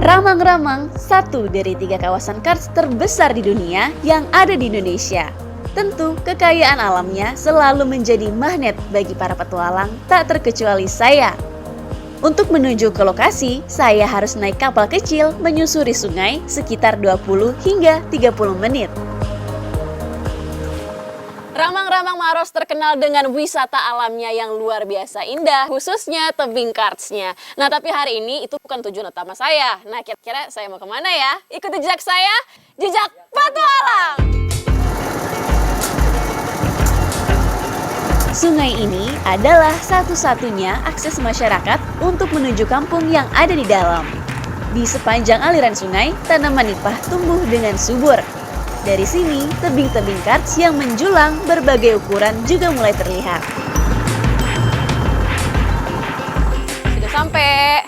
Ramang-Ramang, satu dari 3 kawasan karst terbesar di dunia yang ada di Indonesia. Tentu, kekayaan alamnya selalu menjadi magnet bagi para petualang, tak terkecuali saya. Untuk menuju ke lokasi, saya harus naik kapal kecil menyusuri sungai sekitar 20 hingga 30 menit. Ramang-Ramang Maros terkenal dengan wisata alamnya yang luar biasa indah, khususnya tebing karstnya. Nah, tapi hari ini itu bukan tujuan utama saya. Nah, kira-kira saya mau kemana ya? Ikuti jejak saya, jejak petualang! Sungai ini adalah satu-satunya akses masyarakat untuk menuju kampung yang ada di dalam. Di sepanjang aliran sungai, tanaman nipah tumbuh dengan subur. Dari sini, tebing-tebing karst yang menjulang berbagai ukuran juga mulai terlihat. Sudah sampai.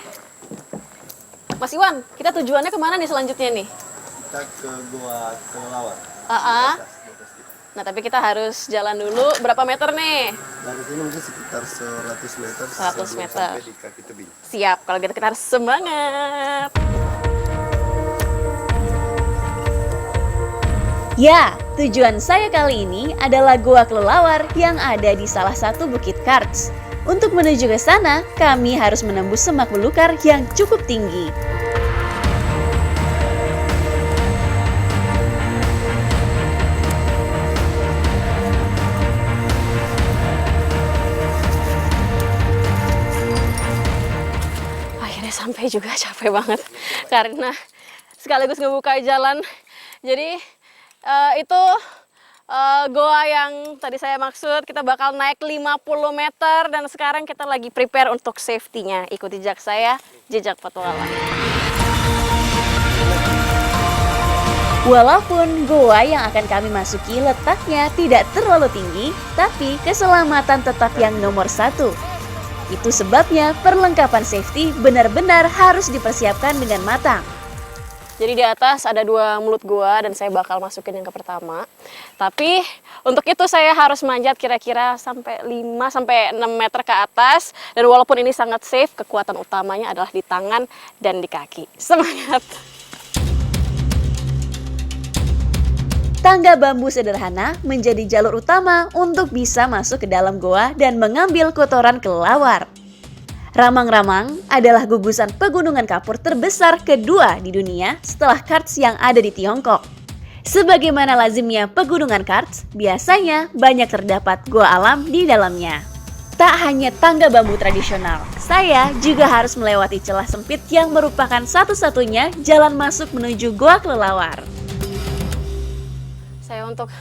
Mas Iwan, kita tujuannya kemana nih selanjutnya nih? Kita ke Gua Kelelawar. Nah, tapi kita harus jalan dulu. Berapa meter nih? Dari sini mungkin sekitar 100 meter. 100 meter. Sampai di kaki tebing. Siap, kalau gitu kita harus semangat. Ya, tujuan saya kali ini adalah Gua Kelelawar yang ada di salah satu bukit karst. Untuk menuju ke sana, kami harus menembus semak belukar yang cukup tinggi. Akhirnya sampai juga, capek banget karena sekaligus ngebuka jalan. Jadi itu goa yang tadi saya maksud. Kita bakal naik 50 meter dan sekarang kita lagi prepare untuk safety-nya. Ikuti jejak saya, jejak petualang. Walaupun goa yang akan kami masuki letaknya tidak terlalu tinggi, tapi keselamatan tetap yang nomor 1. Itu sebabnya perlengkapan safety benar-benar harus dipersiapkan dengan matang. Jadi di atas ada 2 mulut gua dan saya bakal masukin yang ke pertama. Tapi untuk itu saya harus manjat kira-kira sampai 5-6 meter ke atas. Dan walaupun ini sangat safe, kekuatan utamanya adalah di tangan dan di kaki. Semangat! Tangga bambu sederhana menjadi jalur utama untuk bisa masuk ke dalam goa dan mengambil kotoran kelelawar. Ramang-Ramang adalah gugusan pegunungan kapur terbesar kedua di dunia setelah karst yang ada di Tiongkok. Sebagaimana lazimnya pegunungan karst, biasanya banyak terdapat goa alam di dalamnya. Tak hanya tangga bambu tradisional, saya juga harus melewati celah sempit yang merupakan satu-satunya jalan masuk menuju Gua Kelelawar. Saya untuk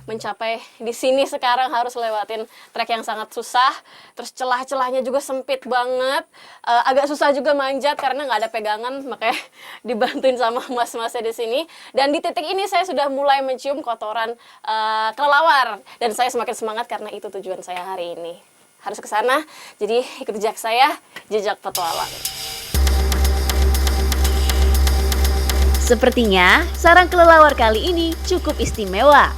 mencapai di sini sekarang harus lewatin trek yang sangat susah, terus celah-celahnya juga sempit banget, agak susah juga manjat karena nggak ada pegangan, makanya dibantuin sama mas-masnya di sini. Dan di titik ini saya sudah mulai mencium kotoran kelelawar dan saya semakin semangat karena itu tujuan saya hari ini. Harus ke sana, jadi ikut jejak saya, jejak petualang. Sepertinya sarang kelelawar kali ini cukup istimewa.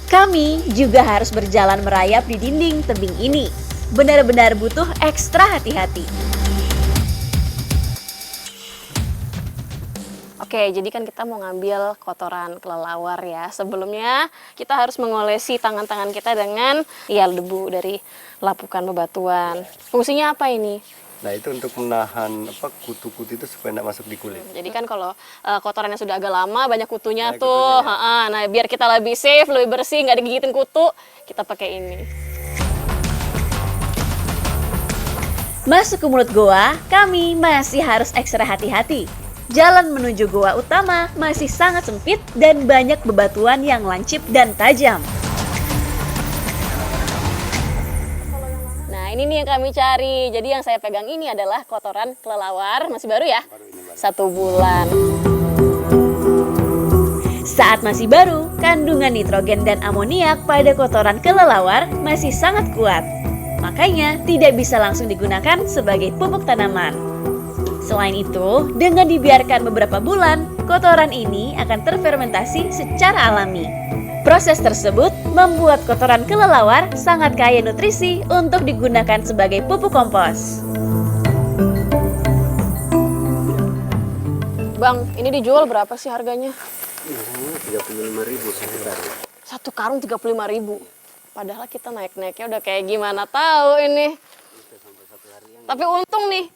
Kami juga harus berjalan merayap di dinding tebing ini. Benar-benar butuh ekstra hati-hati. Oke, jadi kan kita mau ngambil kotoran kelelawar ya. Sebelumnya kita harus mengolesi tangan-tangan kita dengan debu dari lapukan bebatuan. Fungsinya apa ini? Nah, itu untuk menahan kutu-kutu itu supaya tidak masuk di kulit. Jadi kan kalau kotorannya sudah agak lama, banyak kutunya tuh. Ya. Nah, biar kita lebih safe, lebih bersih, nggak digigitin kutu, kita pakai ini. Masuk ke mulut goa, kami masih harus ekstra hati-hati. Jalan menuju goa utama masih sangat sempit dan banyak bebatuan yang lancip dan tajam. Nah, ini nih yang kami cari. Jadi yang saya pegang ini adalah kotoran kelelawar. Masih baru ya? 1 bulan. Saat masih baru, kandungan nitrogen dan amoniak pada kotoran kelelawar masih sangat kuat. Makanya tidak bisa langsung digunakan sebagai pupuk tanaman. Selain itu, dengan dibiarkan beberapa bulan, kotoran ini akan terfermentasi secara alami. Proses tersebut membuat kotoran kelelawar sangat kaya nutrisi untuk digunakan sebagai pupuk kompos. Bang, ini dijual berapa sih harganya? Biasanya 35.000 sekitar. Satu karung 35.000. Padahal kita naik-naiknya udah kayak gimana tahu ini. Tapi untung nih,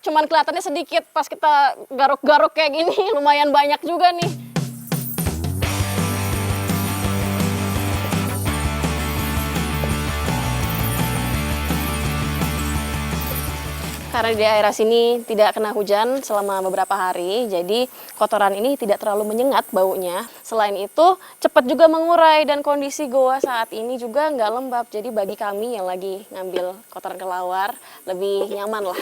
cuman kelihatannya sedikit pas kita garuk-garuk kayak gini, lumayan banyak juga nih. Karena di daerah sini tidak kena hujan selama beberapa hari, jadi kotoran ini tidak terlalu menyengat baunya. Selain itu, cepat juga mengurai dan kondisi goa saat ini juga nggak lembab. Jadi bagi kami yang lagi ngambil kotoran kelawar, lebih nyaman lah.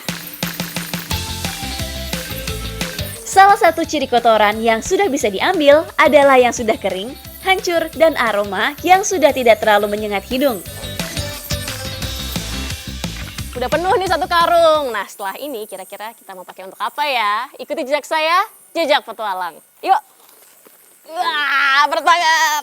Salah satu ciri kotoran yang sudah bisa diambil adalah yang sudah kering, hancur, dan aroma yang sudah tidak terlalu menyengat hidung. Udah penuh nih satu karung. Nah, setelah ini kira-kira kita mau pakai untuk apa ya? Ikuti jejak saya, jejak petualang. Yuk. Wah, bertangan.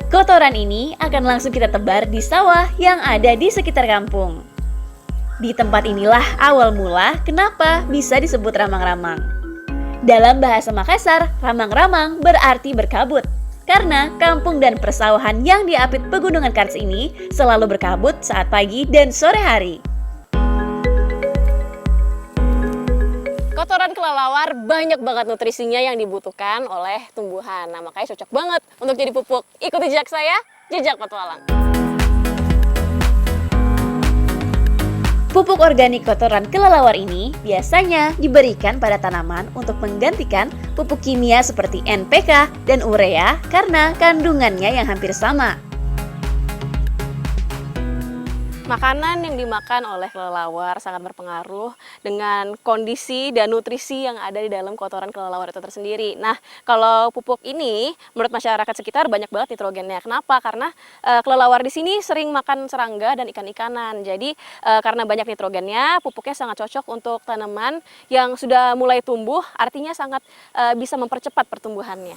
Kotoran ini akan langsung kita tebar di sawah yang ada di sekitar kampung. Di tempat inilah awal mula kenapa bisa disebut ramang-ramang. Dalam bahasa Makassar, ramang-ramang berarti berkabut. Karena kampung dan persawahan yang diapit Pegunungan Karts ini selalu berkabut saat pagi dan sore hari. Kotoran kelelawar banyak banget nutrisinya yang dibutuhkan oleh tumbuhan. Nah, makanya cocok banget untuk jadi pupuk. Ikuti jejak saya, jejak petualang. Pupuk organik kotoran kelelawar ini biasanya diberikan pada tanaman untuk menggantikan pupuk kimia seperti NPK dan urea karena kandungannya yang hampir sama. Makanan yang dimakan oleh kelelawar sangat berpengaruh dengan kondisi dan nutrisi yang ada di dalam kotoran kelelawar itu tersendiri. Nah, kalau pupuk ini menurut masyarakat sekitar banyak banget nitrogennya. Kenapa? Karena kelelawar di sini sering makan serangga dan ikan-ikanan. Jadi karena banyak nitrogennya, pupuknya sangat cocok untuk tanaman yang sudah mulai tumbuh, artinya sangat bisa mempercepat pertumbuhannya.